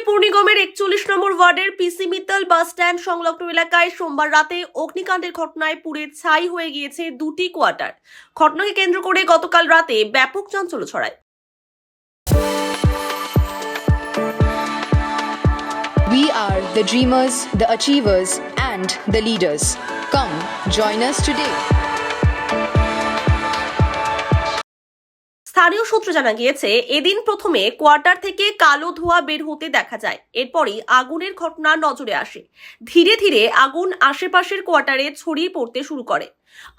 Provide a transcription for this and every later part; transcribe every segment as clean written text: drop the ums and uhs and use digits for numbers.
পুর নিগমের 41 নম্বর ওয়ার্ডের পিসি মিত্তল বাস স্ট্যান্ড সংলগ্ন এলাকায় সোমবার রাতে অগ্নিকাণ্ডের ঘটনায় পুড়ে ছাই হয়ে গিয়েছে দুটি কোয়ার্টার। ঘটনাকে কেন্দ্র করে গতকাল রাতে ব্যাপক চাঞ্চল্য ছড়ায়। We are the dreamers, the achievers, and the leaders. Come, join us today. স্থানীয় সূত্রে জানা গিয়েছে, এদিন প্রথমে কোয়ার্টার থেকে কালো ধোঁয়া বের হতে দেখা যায়। এরপরই আগুনের ঘটনা নজরে আসে। ধীরে ধীরে আগুন আশেপাশের কোয়ার্টারে ছড়িয়ে পড়তে শুরু করে।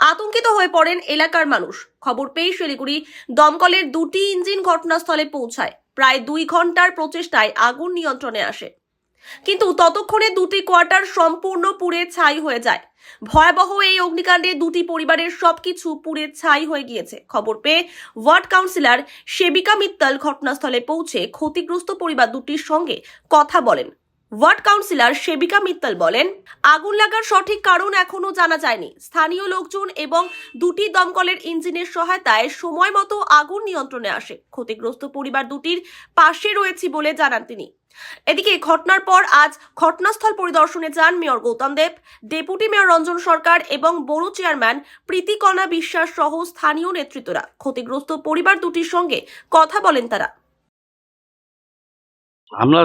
আতঙ্কিত হয়ে পড়েন এলাকার মানুষ। খবর পেয়ে শিলিগুড়ি দমকলের দুটি ইঞ্জিন ঘটনাস্থলে পৌঁছায়। প্রায় 2 ঘন্টার প্রচেষ্টায় আগুন নিয়ন্ত্রণে আসে, কিন্তু ততক্ষণে দুটি কোয়ার্টার সম্পূর্ণ পুড়ে ছাই হয়ে যায়। ভয়াবহ এই অগ্নিকাণ্ডে দুটি পরিবারের সবকিছু পুড়ে ছাই হয়ে গিয়েছে। খবর পেয়ে ওয়ার্ড কাউন্সিলর সেবিকা মিত্তল ঘটনাস্থলে পৌঁছে ক্ষতিগ্রস্ত পরিবার দুটির সঙ্গে কথা বলেন। ওয়ার্ড কাউন্সিলর সেবিকা মিত্তল বলেন, আগুন লাগার সঠিক কারণ এখনো জানা যায়নি। স্থানীয় লোকজন এবং দুটি দমকলের ইঞ্জিনের সহায়তায় সময় মতো আগুন নিয়ন্ত্রণে আসে। ক্ষতিগ্রস্ত পরিবার দুটির পাশে রয়েছে বলে জানান তিনি। এদিকে ঘটনার পর আজ ঘটনাস্থল পরিদর্শনে যান মেয়র গৌতম দেব, ডেপুটি মেয়র রঞ্জন সরকার এবং বড় চেয়ারম্যান প্রীতিকণা বিশ্বাস সহ স্থানীয় নেতৃত্বরা। ক্ষতিগ্রস্ত পরিবার দুটির সঙ্গে কথা বলেন তারা। আমরা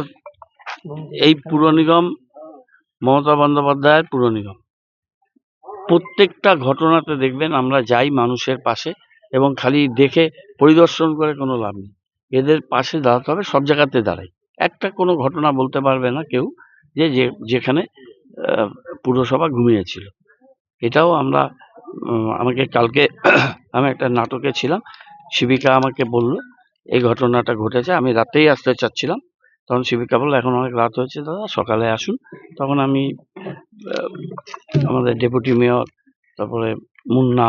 এই পুর নিগম, মমতা বন্দ্যোপাধ্যায়ের পুর নিগম, প্রত্যেকটা ঘটনাতে দেখবেন আমরা যাই মানুষের পাশে, এবং খালি দেখে পরিদর্শন করে কোনো লাভ নেই। এদের পাশে দাঁড়াতে হবে, সব জায়গাতে দাঁড়াই। একটা কোনো ঘটনা বলতে পারবে না কেউ যে যেখানে পুরসভা ঘুমিয়েছিল। এটাও আমরা আমাকে কালকে আমি একটা নাটকে ছিলাম, শিবিকা আমাকে বলল এই ঘটনাটা ঘটেছে। আমি রাতেই আসতে চাচ্ছিলাম, তখন শিবিকা বললো এখন অনেক রাত হয়েছে দাদা, সকালে আসুন। তখন আমি আমাদের ডেপুটি মেয়র, তারপরে মুন্না,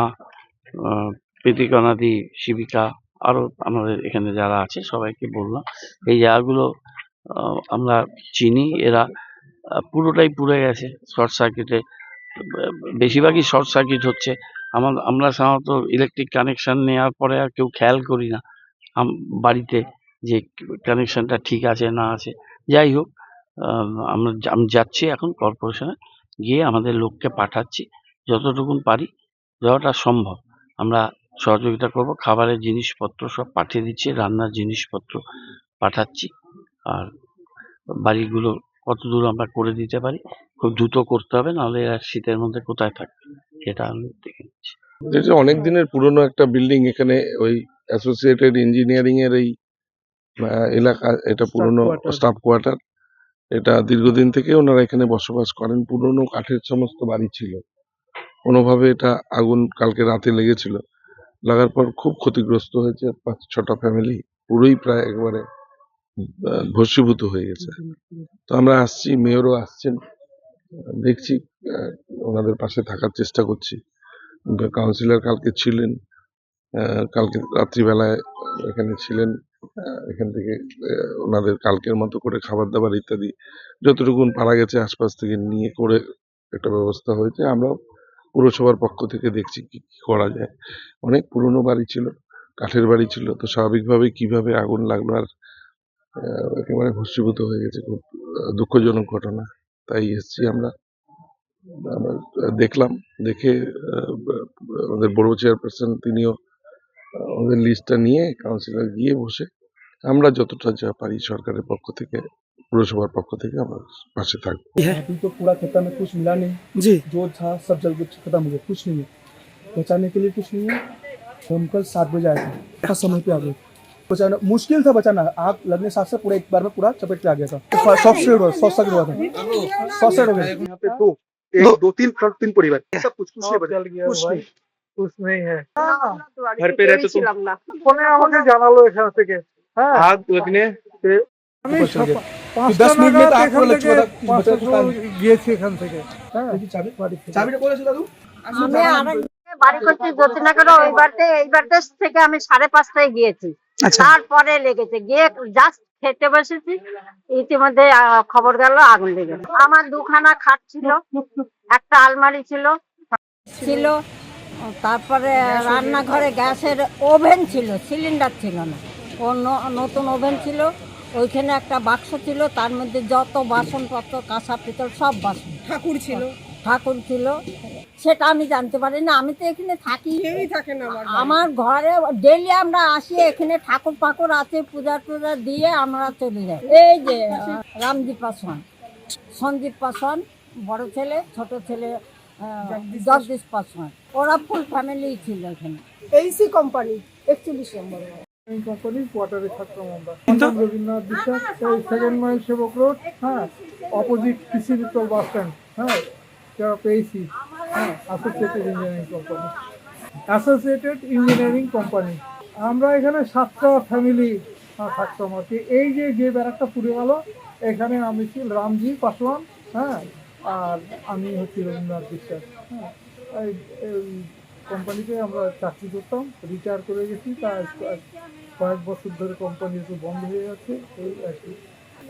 প্রীতিকণাদি, শিবিকা, আরো আমাদের এখানে যারা আছে সবাইকে বললাম এই জায়গাগুলো আমরা চিনি, এরা পুরোটাই পুড়ে গেছে শর্ট সার্কিটে। বেশিরভাগই শর্ট সার্কিট হচ্ছে। আমরা সাধারণত ইলেকট্রিক কানেকশন নেওয়ার পরে আর কেউ খেয়াল করি না বাড়িতে যে কানেকশনটা ঠিক আছে না আছে। যাই হোক, আমি যাচ্ছি এখন কর্পোরেশনে, গিয়ে আমাদের লোককে পাঠাচ্ছি, যতটুকুন পারি যতটা সম্ভব আমরা সহযোগিতা করব। খাবারের জিনিসপত্র সব পাঠিয়ে দিচ্ছি, রান্নার জিনিসপত্র পাঠাচ্ছি। আর বাড়িগুলো কত দূর আমরা করে দিতে পারি খুব দ্রুত করতে হবে, নাহলে আর শীতের মধ্যে কোথায় থাকবে সেটা আমি দেখে নিচ্ছি। এটা অনেক দিনের পুরনো একটা বিল্ডিং, এখানে ওই অ্যাসোসিয়েটেড ইঞ্জিনিয়ারিং এর এই এলাকা, এটা পুরনো স্টাফ কোয়ার্টার। এটা দীর্ঘদিন থেকে ওনারা এখানে বসবাস করেন। পুরনো কাঠের সমস্ত বাড়ি ছিল। কোনোভাবে এটা আগুন কালকে রাতে লেগেছিল, লাগার পর খুব ক্ষতিগ্রস্ত হয়েছে 5-6টা ফ্যামিলি, পুরোই প্রায় একবারে ভস্মীভূত হয়ে গেছে। তো আমরা আসছি, মেয়রও আসছেন, দেখছি, ওনাদের পাশে থাকার চেষ্টা করছি। কাউন্সিলর কালকে ছিলেন, কালকে রাত্রিবেলায় এখানে ছিলেন। এখান থেকে ওনাদের কালকের মতো করে খাবার দাবার ইত্যাদি যতটুকুন পারা গেছে আশপাশ থেকে নিয়ে করে একটা ব্যবস্থা হয়েছে। আমরা পুরসভার পক্ষ থেকে দেখছি কি করা যায়। অনেক পুরনো বাড়ি ছিল, কাঠের বাড়ি ছিল, তো স্বাভাবিকভাবে কিভাবে আগুন লাগলো আর একেবারে ভস্মীভূত হয়ে গেছে। খুব দুঃখজনক ঘটনা। তাই এসছি আমরা দেখলাম, দেখে আমাদের বড় চেয়ারপারসন তিনিও আমাদের লিস্টটা নিয়ে কাউন্সিলর গিয়ে বসে আমরা যতটা যা পারি সরকারের পক্ষ থেকে, पुरसभार पक्ष থেকে আমরা পাশে থাকব। अभी तो पूरा खेता में कुछ मिला नहीं जी, जो था सब जल खत्म हो गया, कुछ नहीं है, बचाने के लिए कुछ नहीं है। हम कल 7 बजे आए थे, समय पे आ गए। बचाना मुश्किल था, बचाना आग लगने साथ से पूरा एक बार में पूरा चपेट पे आ गया था। शॉर्ट सर्किट हुआ था, शॉर्ट सर्किट हो गया। यहाँ पे 2-3 परिवार सब कुछ नहीं बचा, कुछ नहीं है। घर पे रहते तुम फोने আমাকে জানালো এখান থেকে, হ্যাঁ আগ लगने से 10 মিনিট में आग को लग चुका গিয়েছে এখান থেকে। হ্যাঁ চাবিটা বলেছিল দাদু। আমি বাড়ি করতে জ্যোতিনগরে, এইবারতে থেকে আমি 5:30টায় গিয়েছি। তারপরে লেগেছে, গিয়ে জাস্ট খেতে বসেছি, ইতিমধ্যে খবর গেল আগুন লেগেছে। আমার 2খানা খাট ছিল, একটা আলমারি ছিল, তারপরে রান্নাঘরে গ্যাসের ওভেন ছিল, সিলিন্ডার ছিল না, নতুন ওভেন ছিল, ওইখানে একটা বাক্স ছিল, তার মধ্যে যত বাসনপত্র কাঁসা পিতল সব বাসন ঠাকুর ছিল সেটা আমি জানতে পারি না, আমি তো এখানে থাকি, আমার ঘরে ডেলি আমরা আসি, এখানে ঠাকুর পাকুর আছে, পূজা টুজা দিয়ে আমরা চলে যাই। এই যে রামদীপ পাসওয়ান, সন্দীপ পাসওয়ান বড় ছেলে, ছোট ছেলে জগদীশ পাসওয়ান, ওরা ফুল ফ্যামিলি ছিল এখানে। এইসি কোম্পানি 41 নম্বর কোম্পানি কোয়ার্টারে থাকতাম আমরা। রবীন্দ্রনাথ বিশ্বাস, সেকেন্ড মাইল সেবক রোড, হ্যাঁ, অপোজিট কৃষি বিতল বাস স্ট্যান্ড, হ্যাঁ, পেয়েছি, হ্যাঁ, অ্যাসোসিয়েটেড ইঞ্জিনিয়ারিং কোম্পানি। আমরা এখানে 7টা ফ্যামিলি থাকতাম আর কি। এই যে ব্যারাকটা পুড়ে গেল, এখানে আমি ছিল রামজি পাসওয়ান, হ্যাঁ, আর আমি হচ্ছি রবীন্দ্রনাথ বিশ্বাস, হ্যাঁ। এই কোম্পানিতে আমরা চাকরি করতাম, রিটায়ার করে গেছি, তা কয়েক বছর ধরে কোম্পানি একটু বন্ধ হয়ে যাচ্ছে। এই আর কি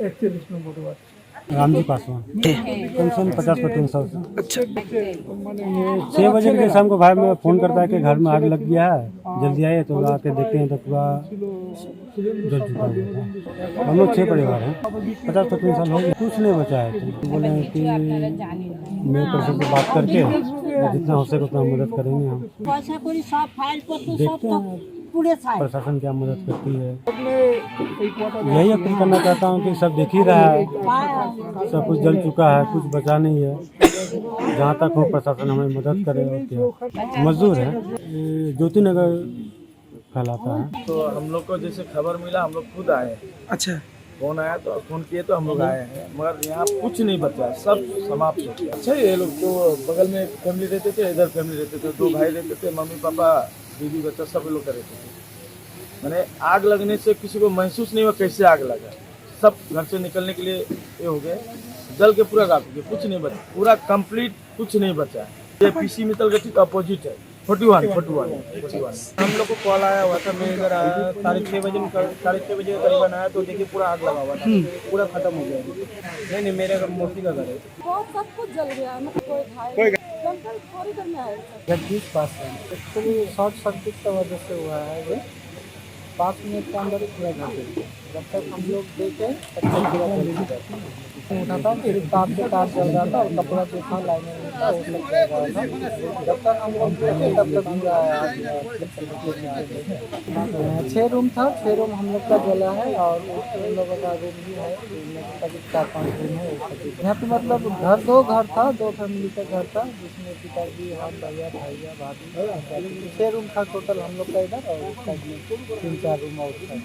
41 নম্বর ওয়ার্ড। रामजी पासवान पेंशन 50% से। अच्छा, 6 बजे के शाम को भाई मैं फ़ोन करता है कि घर में आग लग गया है, जल्दी आइए। तो आके देखते हैं तो पूरा जल चुका है। हम लोग 6 परिवार हैं, 50-55 साल हो गए, कुछ नहीं बचा है। तो बोले कि मेरे पर्सन से बात करके जितना हो सके उतना मदद करेंगे हम। देखते हैं प्रशासन क्या मदद करती है। यही अपील करना चाहता हूँ कि सब देख ही रहा है, सब कुछ जल चुका है, कुछ बचा नहीं है। जहाँ तक हो प्रशासन हमें मदद करे। और क्या मजदूर है, ज्योति नगर कहलाता है। तो हम लोग को जैसे खबर मिला, हम लोग खुद आए। अच्छा, फोन आया तो फोन किए तो हम लोग आए हैं, मगर यहाँ कुछ नहीं बचा, सब समाप्त हो गया। अच्छा, ये लोग तो बगल में फैमिली रहते थे, इधर फैमिली रहते थे, 2 भाई रहते थे, मम्मी पापा दीदी बच्चा सब लोग रहते थे। मैंने आग लगने से किसी को महसूस नहीं हुआ कैसे आग लगा। सब घर से निकलने के लिए ये हो गए, जल के पूरा राख हो गया, कुछ नहीं बचा, पूरा कंप्लीट कुछ नहीं बचा। ये पीसी मित्तल के ठीक अपोजिट है, 41। हम लोग को कॉल आया हुआ था, मैं इधर आया 6:30 बजे, 6:30 बजे करीबन आया तो देखिए पूरा आग लगा हुआ था, पूरा खत्म हो गया। नहीं, मेरे घर मोती का घर है। सब कुछ जल गया, Jagdish Paswan. Actually short circuit की वजह से हुआ है ये। 5 मिनट के अंदर ही पूरा घर जल गया। जब तक हम लोग देखे तब तक पूरा जल गया। उठा था कि तार से तार जल रहा था और कपड़ा जो था लाइनिंग में था वो सब जल रहा था। जब तक हम लोग देखे तब तक पूरा 6 रूम था, 6 रूम हम लोग का जला है और उन लोगों का रूम भी है, 4-5 रूम है। यहाँ पे मतलब घर 2 घर था, 2 फैमिली का घर था, जिसमें पिताजी, हम, भैया, भाभी, 6 रूम था टोटल हम लोग का इधर, और 3-4 रूम और था।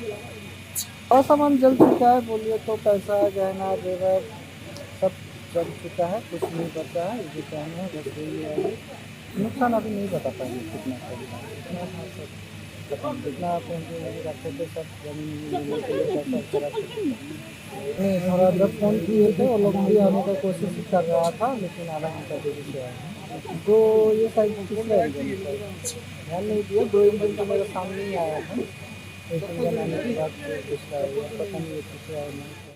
और सामान जल चुका है, बोलिए तो पैसा, गहना, जेवर सब जल चुका है, कुछ नहीं बचा है। ये कहना है बस यही है, नुकसान अभी नहीं बता पाएंगे कितना जितना पूंजी रखे थे सब जमीन नहीं। थोड़ा जब फ़ोन किए थे वो लोग भी आने का कोशिश कर रहा था, लेकिन आधा घंटा देरी से आया। तो ये साइड ध्यान नहीं दिया, 2 इंजन तो मेरे सामने ही आया था। एक इंजन आने के बाद दूसरा पता नहीं किसी आया नहीं।